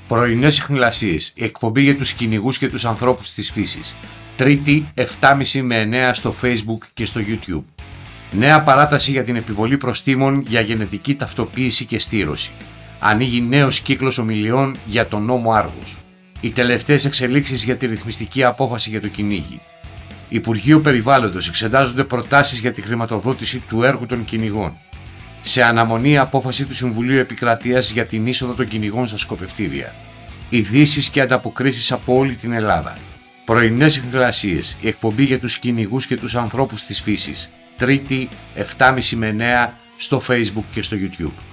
Πρωινές ιχνηλασίες, η εκπομπή για τους κυνηγούς και τους ανθρώπους της φύσης. Τρίτη, 7.30 με 9 στο Facebook και στο YouTube. Νέα παράταση για την επιβολή προστίμων για γενετική ταυτοποίηση και στήρωση. Ανοίγει νέος κύκλος ομιλιών για τον νόμο Άργος. Οι τελευταίες εξελίξεις για τη ρυθμιστική απόφαση για το κυνήγι. Υπουργείο Περιβάλλοντος, εξετάζονται προτάσεις για τη χρηματοδότηση του έργου των κυνηγών. Σε αναμονή απόφαση του Συμβουλίου Επικρατείας για την είσοδο των κυνηγών στα σκοπευτήρια. Ειδήσεις και ανταποκρίσεις από όλη την Ελλάδα. Πρωινές ιχνηλασίες, η εκπομπή για τους κυνηγούς και τους ανθρώπους της φύσης. Τρίτη, 7.30 με 9 στο Facebook και στο YouTube.